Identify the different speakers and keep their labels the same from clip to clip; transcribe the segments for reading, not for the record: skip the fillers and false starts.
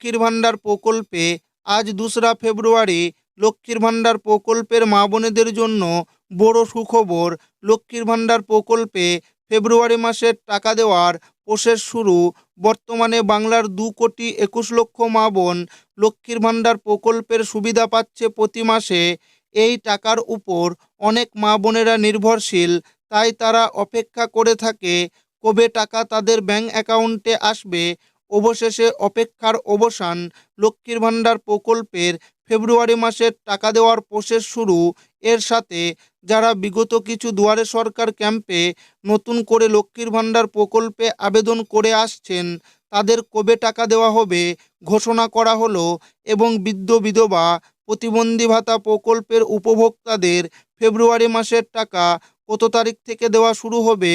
Speaker 1: লক্ষ্মীর ভাণ্ডার প্রকল্পে আজ 2রা ফেব্রুয়ারি লক্ষ্মীর ভাণ্ডার প্রকল্পের মা বোনেদের জন্য বড় সুখবর। লক্ষ্মীর ভাণ্ডার প্রকল্পে ফেব্রুয়ারি মাসের টাকা দেওয়ার প্রসেস শুরু। বর্তমানে বাংলার 2,21,00,000 মা বোন লক্ষ্মীর ভাণ্ডার প্রকল্পের সুবিধা পাচ্ছে প্রতি মাসে। এই টাকার উপর অনেক মা বোনেরা নির্ভরশীল, তাই তারা অপেক্ষা করে থাকে কবে টাকা তাদের ব্যাংক অ্যাকাউন্টে আসবে। অবশেষে অপেক্ষার অবসান। লক্ষ্মীর ভাণ্ডার প্রকল্পের ফেব্রুয়ারি মাসের টাকা দেওয়ার প্রসেস শুরু। এর সাথে যারা বিগত কিছু দুয়ারে সরকার ক্যাম্পে নতুন করে লক্ষ্মীর ভাণ্ডার প্রকল্পে আবেদন করে আসছেন, তাদের কবে টাকা দেওয়া হবে ঘোষণা করা হলো। এবং বৃদ্ধ বিধবা প্রতিবন্ধী ভাতা প্রকল্পের উপভোক্তাদের ফেব্রুয়ারি মাসের টাকা কত তারিখ থেকে দেওয়া শুরু হবে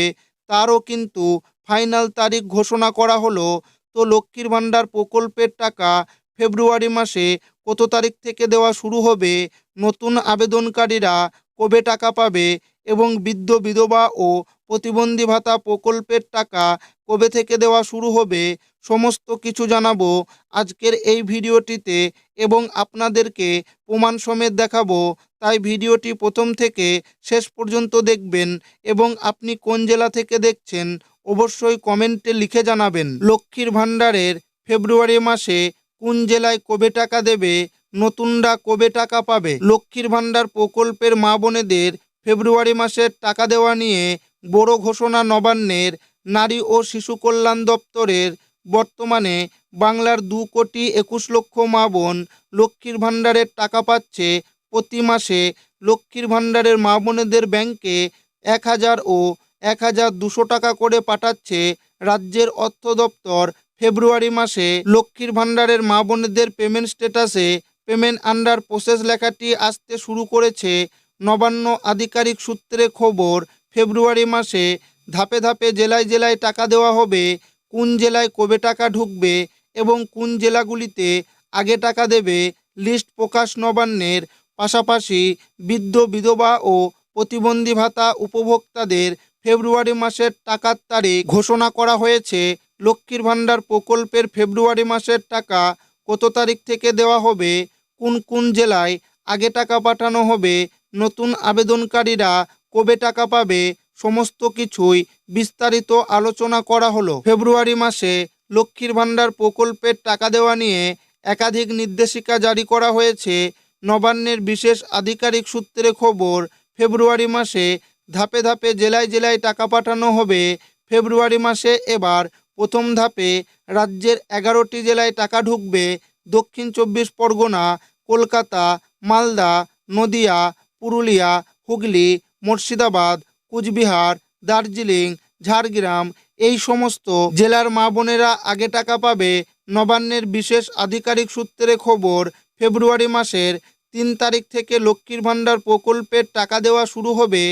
Speaker 1: তারও কিন্তু ফাইনাল তারিখ ঘোষণা করা হলো। তো লক্ষ্মীর ভাণ্ডার প্রকল্পের টাকা ফেব্রুয়ারি মাসে কত তারিখ থেকে দেওয়া শুরু হবে, নতুন আবেদনকারীরা কবে টাকা পাবে এবং বৃদ্ধ বিধবা ও প্রতিবন্ধী ভাতা প্রকল্পের টাকা কবে থেকে দেওয়া শুরু হবে, সমস্ত কিছু জানাবো আজকের এই ভিডিওটিতে এবং আপনাদেরকে প্রমাণ সমেত দেখাবো। তাই ভিডিওটি প্রথম থেকে শেষ পর্যন্ত দেখবেন এবং আপনি কোন জেলা থেকে দেখছেন অবশ্যই কমেন্টে লিখে জানাবেন। লক্ষ্মীর ভাণ্ডারের ফেব্রুয়ারি মাসে কোন জেলায় কবে টাকা দেবে, নতুনরা কবে টাকা পাবে। লক্ষ্মীর ভাণ্ডার প্রকল্পের মা বোনেদের ফেব্রুয়ারি মাসের টাকা দেওয়া নিয়ে বড় ঘোষণা নবান্নের। নারী ও শিশু কল্যাণ দপ্তরের বর্তমানে বাংলার 2,21,00,000 মা বোন লক্ষ্মীর ভাণ্ডারের টাকা পাচ্ছে প্রতি মাসে। লক্ষ্মীর ভাণ্ডারের মা বোনেদের ব্যাংকে 1,000 ও 1,200 টাকা করে পাঠাচ্ছে রাজ্যের অর্থ দপ্তর। ফেব্রুয়ারি মাসে লক্ষ্মীর ভাণ্ডারের মা বোনেদের পেমেন্ট স্ট্যাটাসে পেমেন্ট আন্ডার প্রসেস লেখাটি আসতে শুরু করেছে। নবান্ন আধিকারিক সূত্রে খবর, ফেব্রুয়ারি মাসে ধাপে ধাপে জেলায় জেলায় টাকা দেওয়া হবে। কোন জেলায় কবে টাকা ঢুকবে এবং কোন জেলাগুলিতে আগে টাকা দেবে লিস্ট প্রকাশ নবান্নের। পাশাপাশি বৃদ্ধ বিধবা ও প্রতিবন্ধী ভাতা উপভোক্তাদের ফেব্রুয়ারি মাসের টাকার তারিখ ঘোষণা করা হয়েছে। লক্ষ্মীর ভাণ্ডার প্রকল্পের ফেব্রুয়ারি মাসের টাকা কত তারিখ থেকে দেওয়া হবে, কোন কোন জেলায় আগে টাকা পাঠানো হবে, নতুন আবেদনকারীরা কবে টাকা পাবে, সমস্ত কিছুই বিস্তারিত আলোচনা করা হলো। ফেব্রুয়ারি মাসে লক্ষ্মীর ভাণ্ডার প্রকল্পের টাকা দেওয়া নিয়ে একাধিক নির্দেশিকা জারি করা হয়েছে। নবান্নের বিশেষ আধিকারিক সূত্রে খবর, ফেব্রুয়ারি মাসে ধাপে ধাপে জেলায় জেলায় টাকা পাঠানো হবে। ফেব্রুয়ারি মাসে এবার প্রথম ধাপে রাজ্যের 11টি জেলায় টাকা ঢুকবে। দক্ষিণ 24 পরগনা, কলকাতা, মালদা, নদিয়া, পুরুলিয়া, হুগলি, মুর্শিদাবাদ, কুচবিহার, দার্জিলিং, ঝাড়গ্রাম এই সমস্ত জেলার মা বোনেরা আগে টাকা পাবে। নবান্নের বিশেষ আধিকারিক সূত্রে খবর, ফেব্রুয়ারি মাসের 3 তারিখ থেকে লক্ষ্মীর ভাণ্ডার প্রকল্পের টাকা দেওয়া শুরু হবে।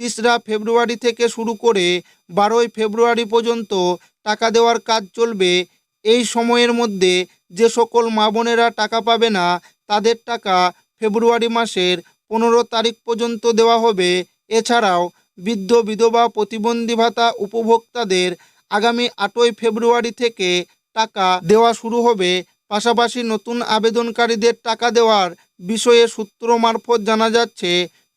Speaker 1: 3রা ফেব্রুয়ারি থেকে শুরু করে 12ই ফেব্রুয়ারি পর্যন্ত টাকা দেওয়ার কাজ চলবে। এই সময়ের মধ্যে যে সকল মা বোনেরা টাকা পাবে না তাদের টাকা ফেব্রুয়ারি মাসের 15 তারিখ পর্যন্ত দেওয়া হবে। এছাড়াও বৃদ্ধ বিধবা প্রতিবন্ধী ভাতা উপভোক্তাদের আগামী 8ই ফেব্রুয়ারি থেকে টাকা দেওয়া শুরু হবে। পাশাপাশি নতুন আবেদনকারীদের টাকা দেওয়ার বিষয়ে সূত্র মারফত জানা যাচ্ছে,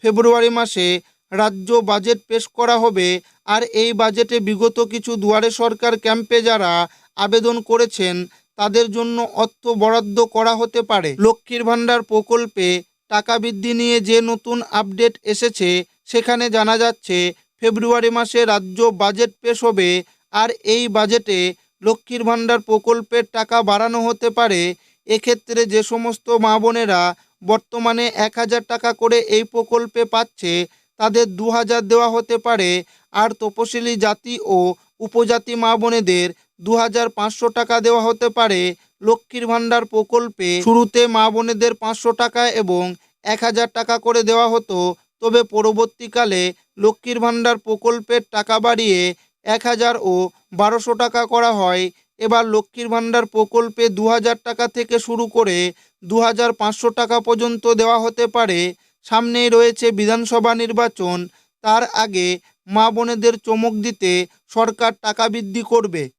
Speaker 1: ফেব্রুয়ারি মাসে রাজ্য বাজেট পেশ করা হবে। আর এই বাজেটে বিগত কিছু দুয়ারে সরকার ক্যাম্পে যারা আবেদন করেছেন তাদের জন্য অর্থ বরাদ্দ করা হতে পারে। লক্ষ্মীর ভাণ্ডার প্রকল্পে টাকা বৃদ্ধি নিয়ে যে নতুন আপডেট এসেছে সেখানে জানা যাচ্ছে ফেব্রুয়ারি মাসে রাজ্য বাজেট পেশ হবে। আর এই বাজেটে লক্ষ্মীর ভাণ্ডার প্রকল্পের টাকা বাড়ানো হতে পারে। এক্ষেত্রে যে সমস্ত মা বোনেরা বর্তমানে 1,000 টাকা করে এই প্রকল্পে পাচ্ছে তাদের 2,000 দেওয়া হতে পারে। আর তপশিলি জাতি ও উপজাতি মা বোনেদের 2,500 টাকা দেওয়া হতে পারে। লক্ষ্মীর ভাণ্ডার প্রকল্পে শুরুতে মা বোনেদের 500 টাকা এবং 1,000 টাকা করে দেওয়া হতো, তবে পরবর্তীকালে লক্ষ্মীর ভাণ্ডার প্রকল্পের টাকা বাড়িয়ে 1,000 ও 1,200 টাকা করা হয়। এবার লক্ষ্মীর ভাণ্ডার প্রকল্পে 2,000 টাকা থেকে শুরু করে 2,500 টাকা পর্যন্ত দেওয়া হতে পারে। সামনেই রয়েছে বিধানসভা নির্বাচন, তার আগে মা বোনেদের চমক দিতে সরকার টাকা বৃদ্ধি করবে।